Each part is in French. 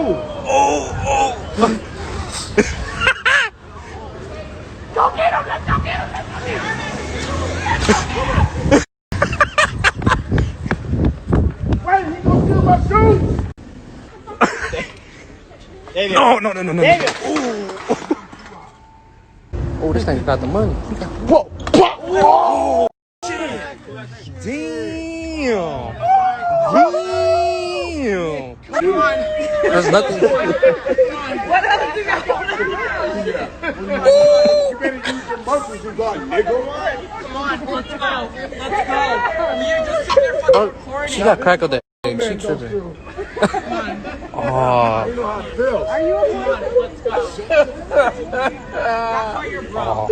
Go get him! Let's go get him! Let's go get him! Wait, he gonna steal my shoes? David. No. David. Oh, this thing got the money. Whoa! Whoa! Damn. Come on! There's nothing. What else you got? You better use your muscles, you got, nigga. Come on, let's go. Let's go. You just sit there fucking recording. She got crack of that. She tripping. Oh. You know how it feels. Are you okay? Let's go. That's why you're broke.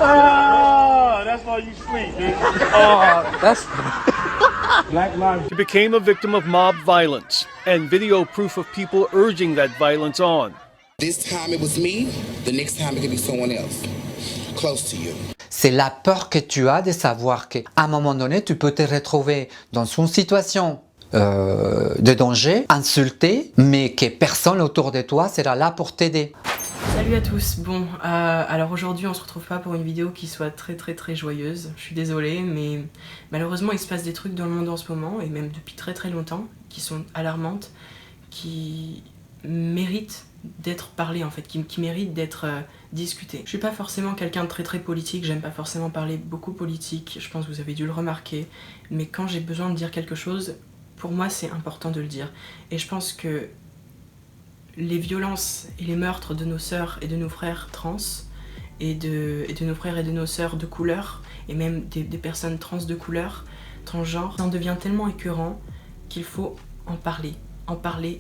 Oh, that's why you sleep, dude. Oh, that's. Black lives. He became a victim of mob violence and video proof of people urging that violence on. This time it was me, the next time it could be someone else, close to you. C'est la peur que tu as de savoir qu'à un moment donné, tu peux te retrouver dans une situation de danger, insulté, mais que personne autour de toi sera là pour t'aider. Salut à tous, bon, alors aujourd'hui on se retrouve pas pour une vidéo qui soit très joyeuse, je suis désolée, mais malheureusement il se passe des trucs dans le monde en ce moment, et même depuis très longtemps, qui sont alarmantes, qui méritent d'être parlées en fait, qui méritent d'être discutées. Je suis pas forcément quelqu'un de très politique, j'aime pas forcément parler beaucoup politique, je pense que vous avez dû le remarquer, mais quand j'ai besoin de dire quelque chose, pour moi c'est important de le dire, et je pense que les violences et les meurtres de nos sœurs et de nos frères trans et de nos frères et de nos sœurs de couleur et même des personnes trans de couleur, transgenres, ça en devient tellement écœurant qu'il faut en parler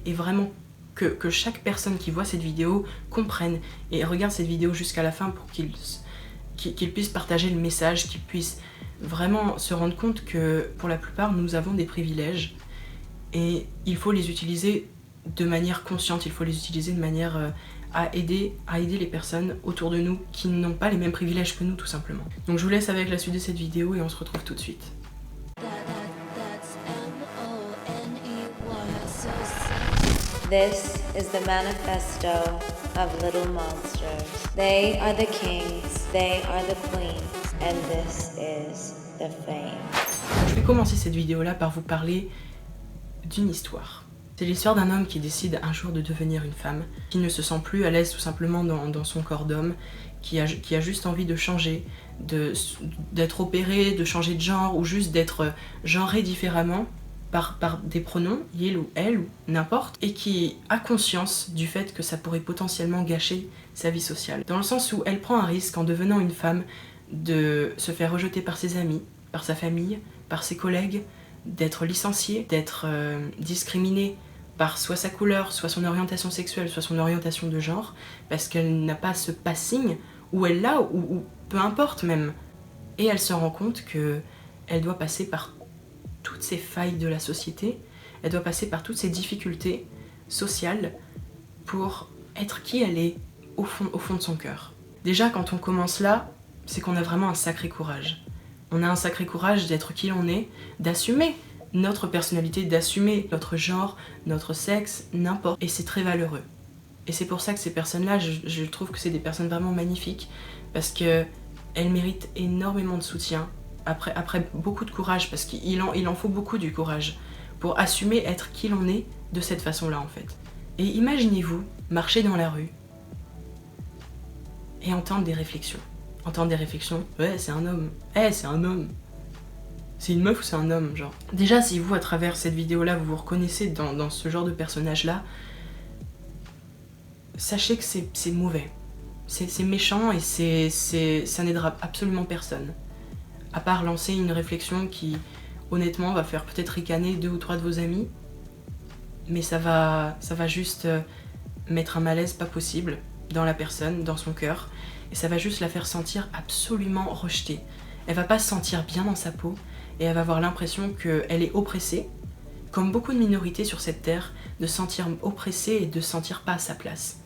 et vraiment que chaque personne qui voit cette vidéo comprenne et regarde cette vidéo jusqu'à la fin pour qu'il puisse partager le message, qu'il puisse vraiment se rendre compte que pour la plupart nous avons des privilèges et il faut les utiliser de manière consciente, il faut les utiliser de manière à aider les personnes autour de nous qui n'ont pas les mêmes privilèges que nous tout simplement. Donc je vous laisse avec la suite de cette vidéo et on se retrouve tout de suite. This is the manifesto of little monsters. They are the kings, they are the queens, and this is the fame. Je vais commencer cette vidéo là par vous parler d'une histoire. C'est l'histoire d'un homme qui décide un jour de devenir une femme, qui ne se sent plus à l'aise tout simplement dans son corps d'homme, qui a juste envie de changer, d'être opéré, de changer de genre ou juste d'être genré différemment par des pronoms, il ou elle ou n'importe, et qui a conscience du fait que ça pourrait potentiellement gâcher sa vie sociale. Dans le sens où elle prend un risque en devenant une femme de se faire rejeter par ses amis, par sa famille, par ses collègues, d'être licenciée, d'être discriminée par soit sa couleur, soit son orientation sexuelle, soit son orientation de genre, parce qu'elle n'a pas ce passing, ou elle l'a, ou peu importe même. Et elle se rend compte qu'elle doit passer par toutes ces failles de la société, elle doit passer par toutes ces difficultés sociales pour être qui elle est au fond de son cœur. Déjà, quand on commence là, c'est qu'on a vraiment un sacré courage. On a un sacré courage d'être qui l'on est, d'assumer notre personnalité, d'assumer notre genre, notre sexe, n'importe. Et c'est très valeureux. Et c'est pour ça que ces personnes-là, je trouve que c'est des personnes vraiment magnifiques, parce qu'elles méritent énormément de soutien, après beaucoup de courage, parce qu'il en faut beaucoup du courage, pour assumer être qui l'on est de cette façon-là en fait. Et imaginez-vous marcher dans la rue et entendre des réflexions. Entendre des réflexions, ouais c'est un homme, c'est un homme. C'est une meuf ou c'est un homme, genre. Déjà, si vous, à travers cette vidéo-là, vous vous reconnaissez dans ce genre de personnage-là, sachez que c'est mauvais. C'est méchant et ça n'aidera absolument personne. À part lancer une réflexion qui, honnêtement, va faire peut-être ricaner 2 ou 3 de vos amis, mais ça va juste mettre un malaise pas possible dans la personne, dans son cœur, et ça va juste la faire sentir absolument rejetée. Elle va pas se sentir bien dans sa peau, et elle va avoir l'impression qu'elle est oppressée, comme beaucoup de minorités sur cette terre, de se sentir oppressée et de se sentir pas à sa place.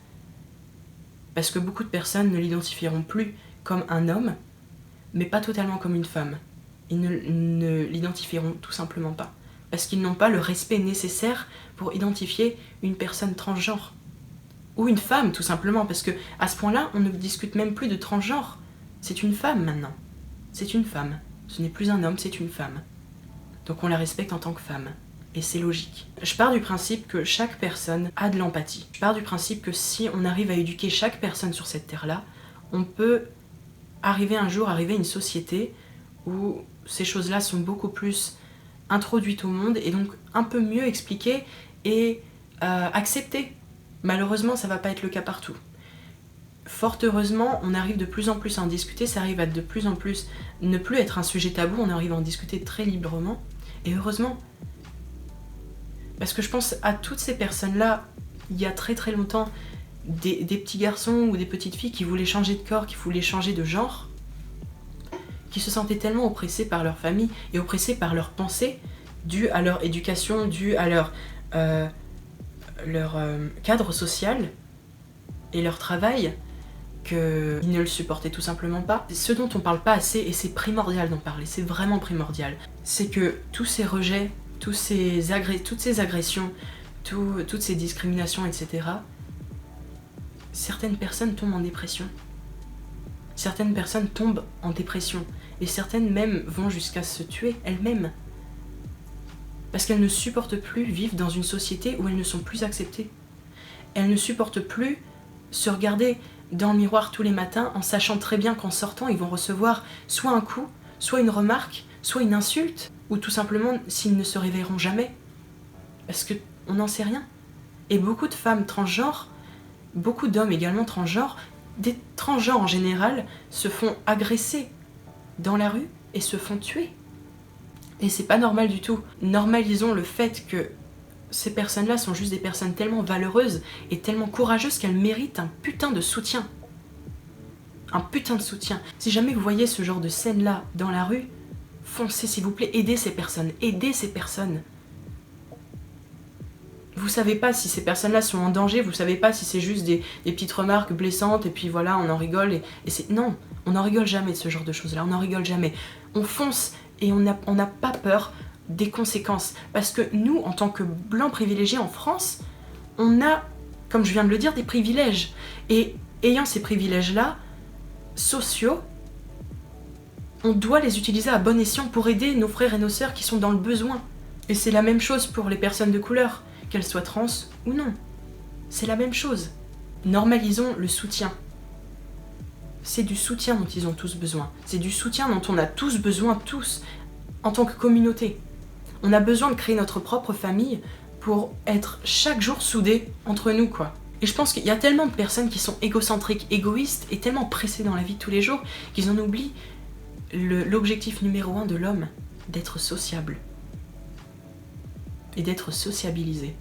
Parce que beaucoup de personnes ne l'identifieront plus comme un homme, mais pas totalement comme une femme. Ils ne l'identifieront tout simplement pas parce qu'ils n'ont pas le respect nécessaire pour identifier une personne transgenre. Ou une femme, tout simplement, parce que à ce point-là, on ne discute même plus de transgenre. C'est une femme maintenant. C'est une femme. Ce n'est plus un homme, c'est une femme. Donc on la respecte en tant que femme. Et c'est logique. Je pars du principe que chaque personne a de l'empathie. Je pars du principe que si on arrive à éduquer chaque personne sur cette terre-là, on peut arriver un jour, arriver à une société où ces choses-là sont beaucoup plus introduites au monde et donc un peu mieux expliquées et acceptées. Malheureusement, ça va pas être le cas partout. Fort heureusement, on arrive de plus en plus à en discuter, ça arrive à de plus en plus ne plus être un sujet tabou, on arrive à en discuter très librement, et heureusement. Parce que je pense à toutes ces personnes-là, il y a très très longtemps, des petits garçons ou des petites filles qui voulaient changer de corps, qui voulaient changer de genre, qui se sentaient tellement oppressés par leur famille et oppressés par leurs pensées, dues à leur éducation, dues à leur cadre social et leur travail, qu'ils ne le supportaient tout simplement pas. Ce dont on parle pas assez, et c'est primordial d'en parler, c'est vraiment primordial, c'est que tous ces rejets, toutes ces agressions, toutes ces discriminations, etc., certaines personnes tombent en dépression. Certaines personnes tombent en dépression. Et certaines même vont jusqu'à se tuer elles-mêmes. Parce qu'elles ne supportent plus vivre dans une société où elles ne sont plus acceptées. Elles ne supportent plus se regarder dans le miroir tous les matins en sachant très bien qu'en sortant, ils vont recevoir soit un coup, soit une remarque, soit une insulte, ou tout simplement s'ils ne se réveilleront jamais. Parce qu'on n'en sait rien. Et beaucoup de femmes transgenres, beaucoup d'hommes également transgenres, des transgenres en général, se font agresser dans la rue et se font tuer. Et c'est pas normal du tout. Normalisons le fait que ces personnes-là sont juste des personnes tellement valeureuses et tellement courageuses qu'elles méritent un putain de soutien. Un putain de soutien. Si jamais vous voyez ce genre de scène-là dans la rue, foncez s'il vous plaît, aidez ces personnes, aidez ces personnes. Vous savez pas si ces personnes-là sont en danger, vous savez pas si c'est juste des petites remarques blessantes et puis voilà, on en rigole et c'est... Non, on n'en rigole jamais de ce genre de choses-là, on n'en rigole jamais. On fonce et on n'a pas peur des conséquences. Parce que nous, en tant que blancs privilégiés en France, on a, comme je viens de le dire, des privilèges. Et ayant ces privilèges-là, sociaux, on doit les utiliser à bon escient pour aider nos frères et nos sœurs qui sont dans le besoin. Et c'est la même chose pour les personnes de couleur, qu'elles soient trans ou non. C'est la même chose. Normalisons le soutien. C'est du soutien dont ils ont tous besoin. C'est du soutien dont on a tous besoin, tous, en tant que communauté. On a besoin de créer notre propre famille pour être chaque jour soudés entre nous, quoi. Et je pense qu'il y a tellement de personnes qui sont égocentriques, égoïstes et tellement pressées dans la vie de tous les jours qu'ils en oublient l'objectif numéro 1 de l'homme, d'être sociable. Et d'être sociabilisé.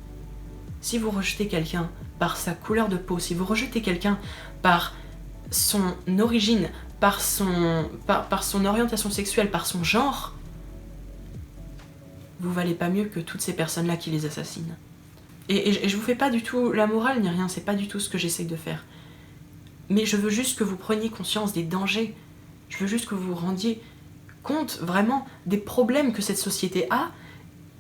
Si vous rejetez quelqu'un par sa couleur de peau, si vous rejetez quelqu'un par son origine, par son orientation sexuelle, par son genre, vous valez pas mieux que toutes ces personnes-là qui les assassinent. Et je vous fais pas du tout la morale ni rien, c'est pas du tout ce que j'essaye de faire. Mais je veux juste que vous preniez conscience des dangers. Je veux juste que vous vous rendiez compte vraiment des problèmes que cette société a.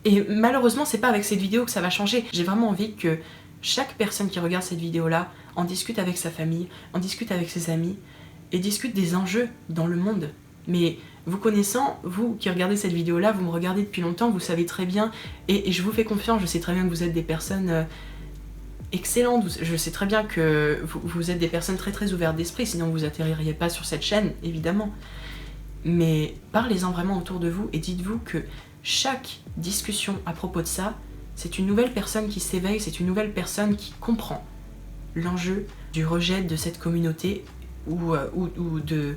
Et malheureusement, c'est pas avec cette vidéo que ça va changer. J'ai vraiment envie que chaque personne qui regarde cette vidéo-là en discute avec sa famille, en discute avec ses amis, et discute des enjeux dans le monde. Mais vous connaissant, vous qui regardez cette vidéo-là, vous me regardez depuis longtemps, vous savez très bien, et je vous fais confiance, je sais très bien que vous êtes des personnes excellentes, je sais très bien que vous êtes des personnes très très ouvertes d'esprit, sinon vous atterririez pas sur cette chaîne, évidemment. Mais parlez-en vraiment autour de vous, et dites-vous que chaque discussion à propos de ça, c'est une nouvelle personne qui s'éveille, c'est une nouvelle personne qui comprend l'enjeu du rejet de cette communauté ou de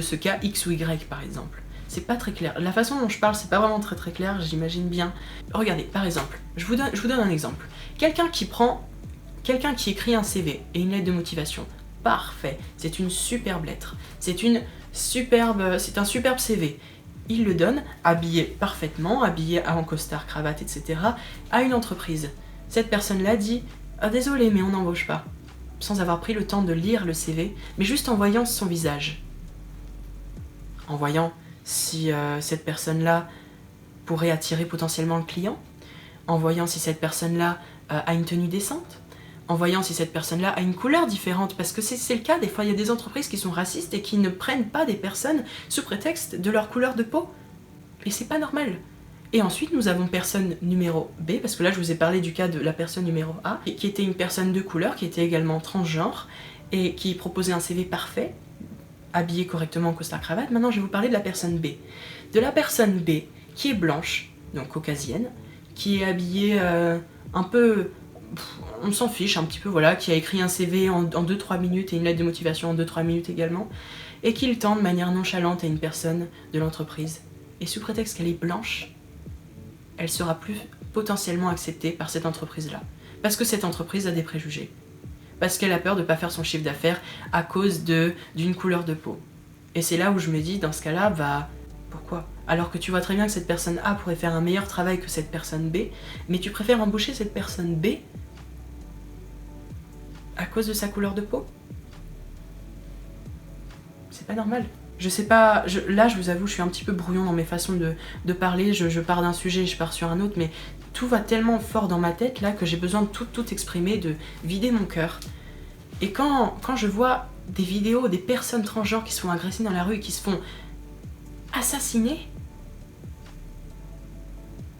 ce cas X ou Y par exemple. C'est pas très clair. La façon dont je parle, c'est pas vraiment très très clair, j'imagine bien. Regardez, par exemple, je vous donne un exemple. Quelqu'un qui écrit un CV et une lettre de motivation. Parfait, c'est une superbe lettre. C'est un superbe CV. Il le donne, habillé parfaitement, habillé en costard, cravate, etc., à une entreprise. Cette personne-là dit « Ah désolé, mais on n'embauche pas », sans avoir pris le temps de lire le CV, mais juste en voyant son visage. En voyant si cette personne-là pourrait attirer potentiellement le client, en voyant si cette personne-là a une tenue décente, en voyant si cette personne-là a une couleur différente, parce que c'est le cas, des fois il y a des entreprises qui sont racistes et qui ne prennent pas des personnes sous prétexte de leur couleur de peau. Et c'est pas normal. Et ensuite nous avons personne numéro B, parce que là je vous ai parlé du cas de la personne numéro A, qui était une personne de couleur, qui était également transgenre, et qui proposait un CV parfait, habillé correctement en costard-cravate. Maintenant je vais vous parler de la personne B. De la personne B, qui est blanche, donc caucasienne, qui est habillée un peu... on s'en fiche un petit peu, voilà, qui a écrit un CV en 2-3 minutes et une lettre de motivation en 2-3 minutes également, et qui le tend de manière nonchalante à une personne de l'entreprise. Et sous prétexte qu'elle est blanche, elle sera plus potentiellement acceptée par cette entreprise-là. Parce que cette entreprise a des préjugés. Parce qu'elle a peur de ne pas faire son chiffre d'affaires à cause d'une couleur de peau. Et c'est là où je me dis, dans ce cas-là, bah, pourquoi ? Alors que tu vois très bien que cette personne A pourrait faire un meilleur travail que cette personne B, mais tu préfères embaucher cette personne B à cause de sa couleur de peau? C'est pas normal. Je sais pas, là je vous avoue, je suis un petit peu brouillon dans mes façons de parler, je pars d'un sujet, je pars sur un autre, mais tout va tellement fort dans ma tête là que j'ai besoin de tout exprimer, de vider mon cœur. Et quand je vois des vidéos des personnes transgenres qui se font agresser dans la rue et qui se font assassiner,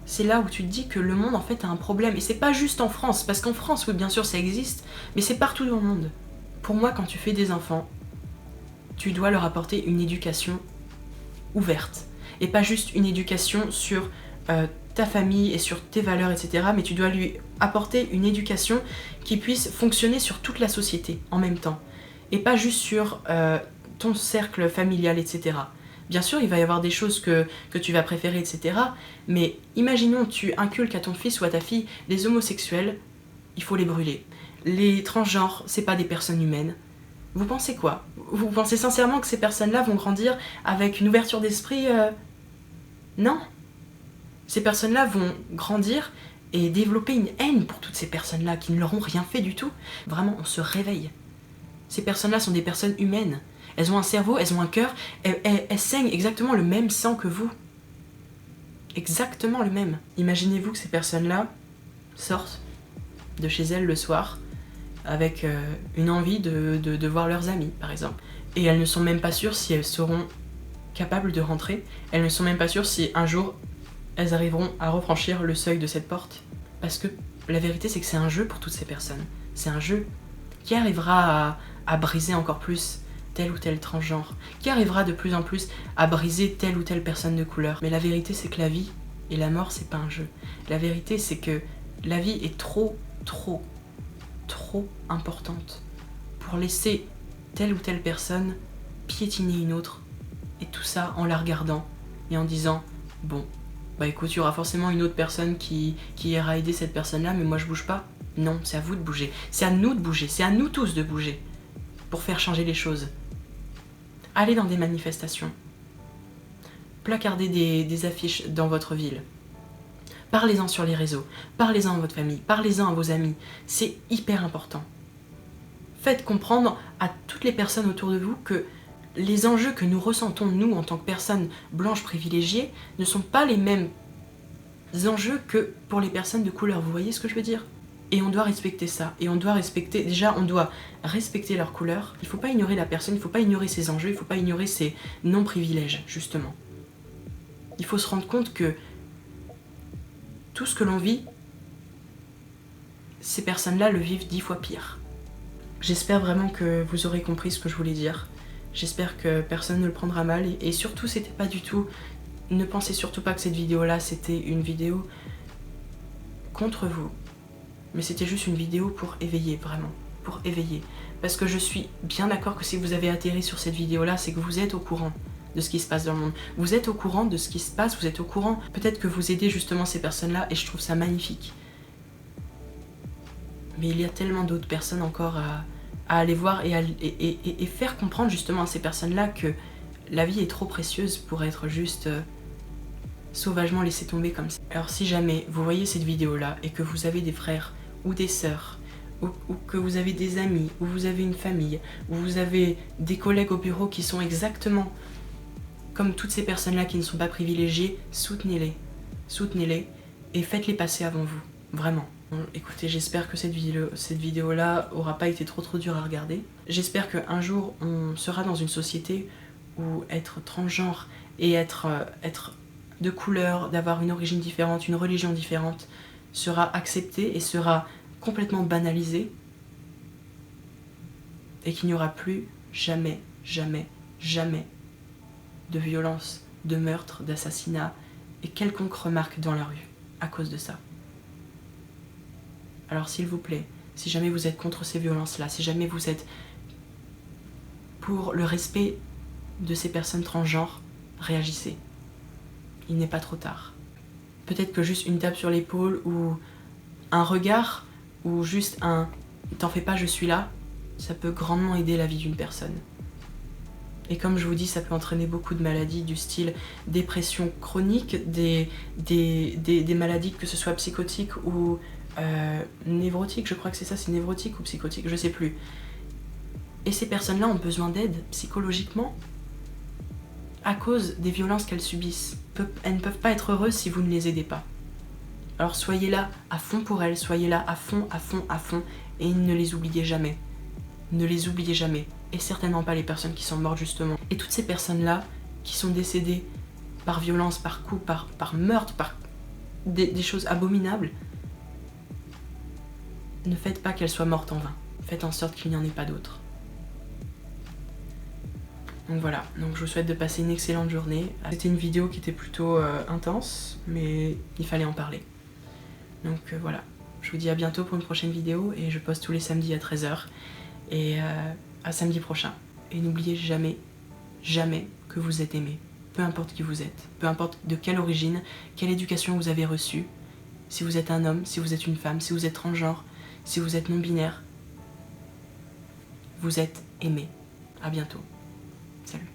c'est là où tu te dis que le monde en fait a un problème. Et c'est pas juste en France, parce qu'en France, oui bien sûr ça existe, mais c'est partout dans le monde. Pour moi, quand tu fais des enfants, tu dois leur apporter une éducation ouverte. Et pas juste une éducation sur ta famille et sur tes valeurs, etc. Mais tu dois lui apporter une éducation qui puisse fonctionner sur toute la société en même temps. Et pas juste sur ton cercle familial, etc. Bien sûr, il va y avoir des choses que tu vas préférer, etc. Mais imaginons tu inculques à ton fils ou à ta fille les homosexuels, il faut les brûler. Les transgenres, c'est pas des personnes humaines. Vous pensez quoi? Vous pensez sincèrement que ces personnes-là vont grandir avec une ouverture d'esprit Non. Ces personnes-là vont grandir et développer une haine pour toutes ces personnes-là qui ne leur ont rien fait du tout. Vraiment, on se réveille. Ces personnes-là sont des personnes humaines. Elles ont un cerveau, elles ont un cœur, elles saignent exactement le même sang que vous. Exactement le même. Imaginez-vous que ces personnes-là sortent de chez elles le soir avec une envie de voir leurs amis, par exemple. Et elles ne sont même pas sûres si elles seront capables de rentrer. Elles ne sont même pas sûres si un jour elles arriveront à refranchir le seuil de cette porte. Parce que la vérité, c'est que c'est un jeu pour toutes ces personnes. C'est un jeu qui arrivera à briser encore plus tel ou tel transgenre, qui arrivera de plus en plus à briser telle ou telle personne de couleur. Mais la vérité, c'est que la vie et la mort, c'est pas un jeu. La vérité, c'est que la vie est trop importante pour laisser telle ou telle personne piétiner une autre, et tout ça en la regardant et en disant bon, bah écoute, il y aura forcément une autre personne qui ira aider cette personne-là, mais moi je bouge pas. Non, c'est à vous de bouger, c'est à nous de bouger, c'est à nous tous de bouger pour faire changer les choses. Allez dans des manifestations, placardez des affiches dans votre ville, parlez-en sur les réseaux, parlez-en à votre famille, parlez-en à vos amis, c'est hyper important. Faites comprendre à toutes les personnes autour de vous que les enjeux que nous ressentons, nous, en tant que personnes blanches privilégiées, ne sont pas les mêmes enjeux que pour les personnes de couleur. Vous voyez ce que je veux dire? Et on doit respecter ça. Et on doit respecter, déjà, on doit respecter leur couleur. Il ne faut pas ignorer la personne, il ne faut pas ignorer ses enjeux, il ne faut pas ignorer ses non-privilèges, justement. Il faut se rendre compte que tout ce que l'on vit, ces personnes-là le vivent 10 fois pire. J'espère vraiment que vous aurez compris ce que je voulais dire. J'espère que personne ne le prendra mal. Et surtout, c'était pas du tout... Ne pensez surtout pas que cette vidéo-là, c'était une vidéo contre vous. Mais c'était juste une vidéo pour éveiller, vraiment. Pour éveiller. Parce que je suis bien d'accord que si vous avez atterri sur cette vidéo-là, c'est que vous êtes au courant de ce qui se passe dans le monde. Vous êtes au courant de ce qui se passe, vous êtes au courant. Peut-être que vous aidez justement ces personnes-là, et je trouve ça magnifique. Mais il y a tellement d'autres personnes encore à aller voir et faire comprendre justement à ces personnes-là que la vie est trop précieuse pour être juste sauvagement laissée tomber comme ça. Alors si jamais vous voyez cette vidéo-là et que vous avez des frères ou des sœurs, ou que vous avez des amis, ou vous avez une famille, ou vous avez des collègues au bureau qui sont exactement comme toutes ces personnes-là qui ne sont pas privilégiées, soutenez-les. soutenez-les et faites-les passer avant vous, vraiment. Bon, écoutez, j'espère que cette vidéo-là aura pas été trop dure à regarder. J'espère qu'un jour, on sera dans une société où être transgenre et être de couleur, d'avoir une origine différente, une religion différente, sera accepté et sera complètement banalisé. Et qu'il n'y aura plus jamais, jamais, jamais de violence, de meurtre, d'assassinat et quelconque remarque dans la rue à cause de ça. Alors s'il vous plaît, si jamais vous êtes contre ces violences-là, si jamais vous êtes pour le respect de ces personnes transgenres, réagissez. Il n'est pas trop tard. Peut-être que juste une tape sur l'épaule ou un regard ou juste un « t'en fais pas, je suis là », ça peut grandement aider la vie d'une personne. Et comme je vous dis, ça peut entraîner beaucoup de maladies du style dépression chronique, des maladies que ce soit psychotiques ou névrotiques, je crois que c'est ça, c'est névrotique ou psychotique, je sais plus. Et ces personnes-là ont besoin d'aide psychologiquement à cause des violences qu'elles subissent. Elles ne peuvent pas être heureuses si vous ne les aidez pas. Alors soyez là à fond pour elles, soyez là à fond, à fond, à fond, et ne les oubliez jamais. Ne les oubliez jamais. Et certainement pas les personnes qui sont mortes justement. Et toutes ces personnes-là qui sont décédées par violence, par coup, par meurtre, par des choses abominables, ne faites pas qu'elles soient mortes en vain. Faites en sorte qu'il n'y en ait pas d'autres. Donc voilà, donc je vous souhaite de passer une excellente journée. C'était une vidéo qui était plutôt intense, mais il fallait en parler. Donc voilà, je vous dis à bientôt pour une prochaine vidéo et je poste tous les samedis à 13 h. Et à samedi prochain. Et n'oubliez jamais, jamais que vous êtes aimé. Peu importe qui vous êtes, peu importe de quelle origine, quelle éducation vous avez reçue. Si vous êtes un homme, si vous êtes une femme, si vous êtes transgenre, si vous êtes non-binaire, vous êtes aimé. À bientôt. Salut.